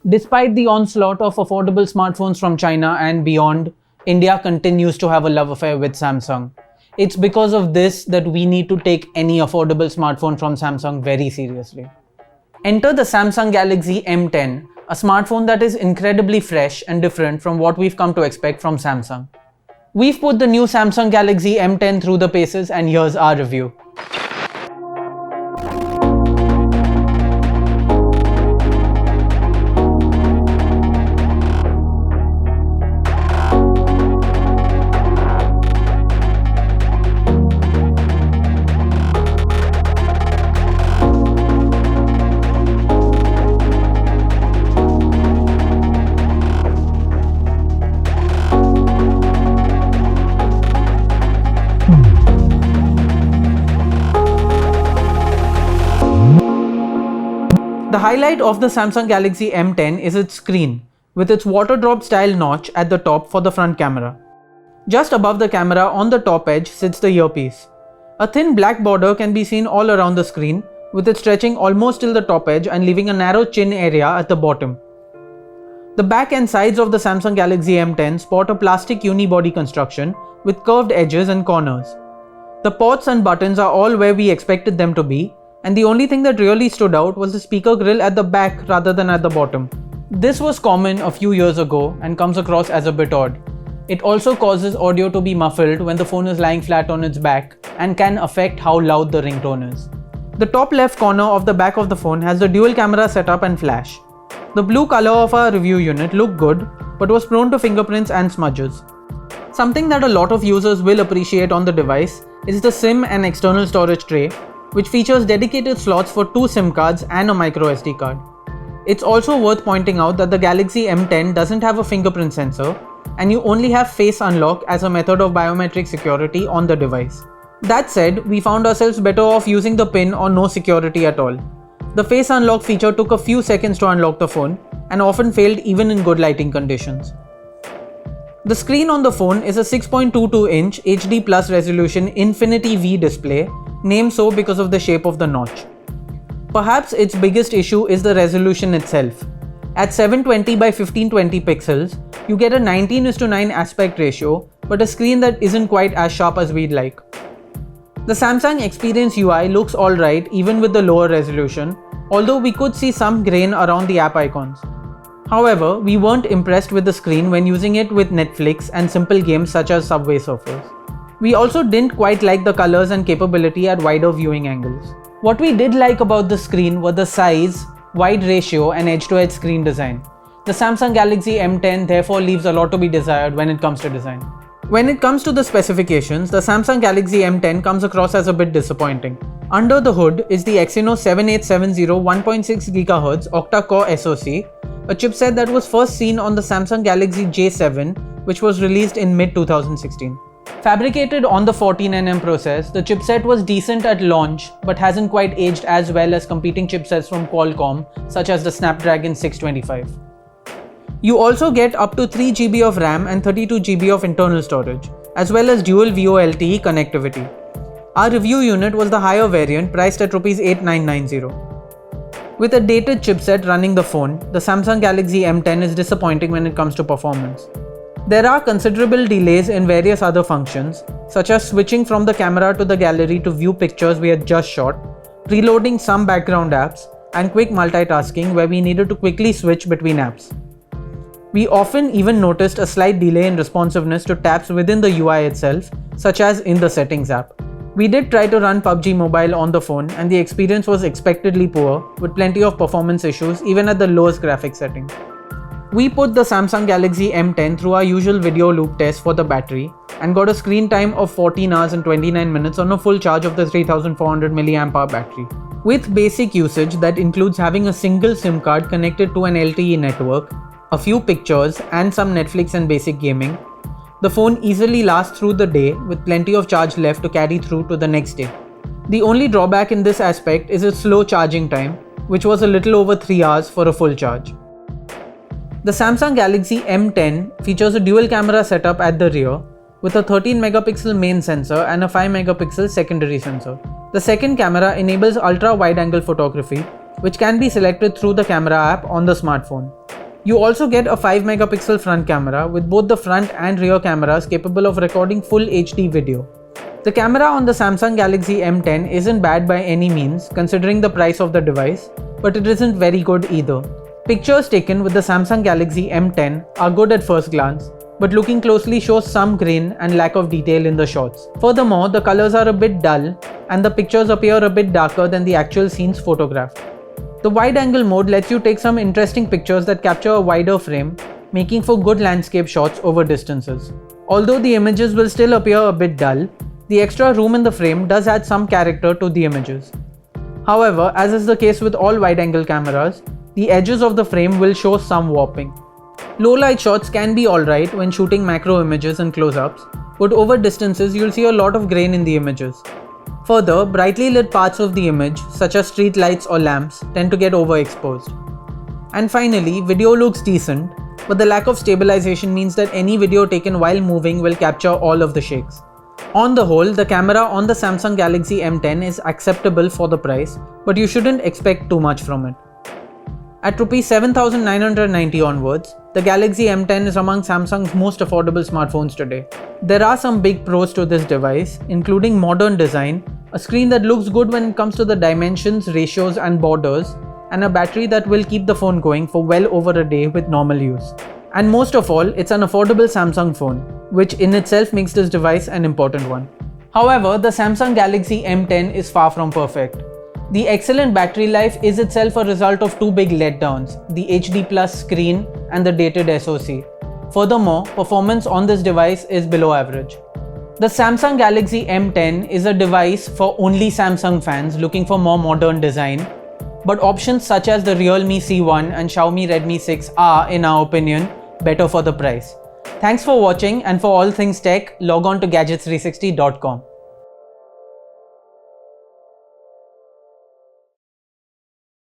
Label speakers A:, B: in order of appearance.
A: Despite the onslaught of affordable smartphones from China and beyond, India continues to have a love affair with Samsung. It's because of this that we need to take any affordable smartphone from Samsung very seriously. Enter the Samsung Galaxy M10, a smartphone that is incredibly fresh and different from what we've come to expect from Samsung. We've put the new Samsung Galaxy M10 through the paces, and here's our review. The highlight of the Samsung Galaxy M10 is its screen, with its water drop style notch at the top for the front camera. Just above the camera on the top edge sits the earpiece. A thin black border can be seen all around the screen, with it stretching almost till the top edge and leaving a narrow chin area at the bottom. The back and sides of the Samsung Galaxy M10 sport a plastic unibody construction with curved edges and corners. The ports and buttons are all where we expected them to be, and the only thing that really stood out was the speaker grill at the back rather than at the bottom. This was common a few years ago and comes across as a bit odd. It also causes audio to be muffled when the phone is lying flat on its back and can affect how loud the ringtone is. The top left corner of the back of the phone has the dual camera setup and flash. The blue color of our review unit looked good but was prone to fingerprints and smudges. Something that a lot of users will appreciate on the device is the SIM and external storage tray, which features dedicated slots for 2 SIM cards and a microSD card. It's also worth pointing out that the Galaxy M10 doesn't have a fingerprint sensor, and you only have face unlock as a method of biometric security on the device. That said, we found ourselves better off using the pin or no security at all. The face unlock feature took a few seconds to unlock the phone and often failed even in good lighting conditions. The screen on the phone is a 6.22-inch HD Plus resolution Infinity V display, named so because of the shape of the notch. Perhaps its biggest issue is the resolution itself. At 720 by 1520 pixels, you get a 19:9 aspect ratio, but a screen that isn't quite as sharp as we'd like. The Samsung Experience UI looks alright even with the lower resolution, although we could see some grain around the app icons. However, we weren't impressed with the screen when using it with Netflix and simple games such as Subway Surfers. We also didn't quite like the colors and capability at wider viewing angles. What we did like about the screen were the size, wide ratio and edge-to-edge screen design. The Samsung Galaxy M10 therefore leaves a lot to be desired when it comes to design. When it comes to the specifications, the Samsung Galaxy M10 comes across as a bit disappointing. Under the hood is the Exynos 7870 1.6 GHz octa-core SoC, a chipset that was first seen on the Samsung Galaxy J7, which was released in mid-2016. Fabricated on the 14nm process, the chipset was decent at launch but hasn't quite aged as well as competing chipsets from Qualcomm, such as the Snapdragon 625. You also get up to 3GB of RAM and 32GB of internal storage, as well as dual VoLTE connectivity. Our review unit was the higher variant priced at Rs 8990. With a dated chipset running the phone, the Samsung Galaxy M10 is disappointing when it comes to performance. There are considerable delays in various other functions, such as switching from the camera to the gallery to view pictures we had just shot, preloading some background apps, and quick multitasking where we needed to quickly switch between apps. We often even noticed a slight delay in responsiveness to taps within the UI itself, such as in the Settings app. We did try to run PUBG Mobile on the phone and the experience was expectedly poor, with plenty of performance issues even at the lowest graphics setting. We put the Samsung Galaxy M10 through our usual video loop test for the battery and got a screen time of 14 hours and 29 minutes on a full charge of the 3400 mAh battery. With basic usage that includes having a single SIM card connected to an LTE network, a few pictures and some Netflix and basic gaming, the phone easily lasts through the day with plenty of charge left to carry through to the next day. The only drawback in this aspect is its slow charging time, which was a little over 3 hours for a full charge. The Samsung Galaxy M10 features a dual camera setup at the rear with a 13 megapixel main sensor and a 5 megapixel secondary sensor. The second camera enables ultra wide angle photography, which can be selected through the camera app on the smartphone. You also get a 5 megapixel front camera with both the front and rear cameras capable of recording full HD video. The camera on the Samsung Galaxy M10 isn't bad by any means considering the price of the device, but it isn't very good either. Pictures taken with the Samsung Galaxy M10 are good at first glance, but looking closely shows some grain and lack of detail in the shots. Furthermore, the colors are a bit dull and the pictures appear a bit darker than the actual scenes photographed. The wide-angle mode lets you take some interesting pictures that capture a wider frame, making for good landscape shots over distances. Although the images will still appear a bit dull, the extra room in the frame does add some character to the images. However, as is the case with all wide-angle cameras, the edges of the frame will show some warping. Low-light shots can be alright when shooting macro images and close-ups, but over distances you'll see a lot of grain in the images. Further, brightly lit parts of the image, such as street lights or lamps, tend to get overexposed. And finally, video looks decent, but the lack of stabilization means that any video taken while moving will capture all of the shakes. On the whole, the camera on the Samsung Galaxy M10 is acceptable for the price, but you shouldn't expect too much from it. At Rs 7,990 onwards, the Galaxy M10 is among Samsung's most affordable smartphones today. There are some big pros to this device, including modern design, a screen that looks good when it comes to the dimensions, ratios and borders, and a battery that will keep the phone going for well over a day with normal use. And most of all, it's an affordable Samsung phone, which in itself makes this device an important one. However, the Samsung Galaxy M10 is far from perfect. The excellent battery life is itself a result of two big letdowns, the HD Plus screen and the dated SoC. Furthermore, performance on this device is below average. The Samsung Galaxy M10 is a device for only Samsung fans looking for more modern design, but options such as the Realme C1 and Xiaomi Redmi 6 are, in our opinion, better for the price. Thanks for watching, and for all things tech, log on to gadgets360.com.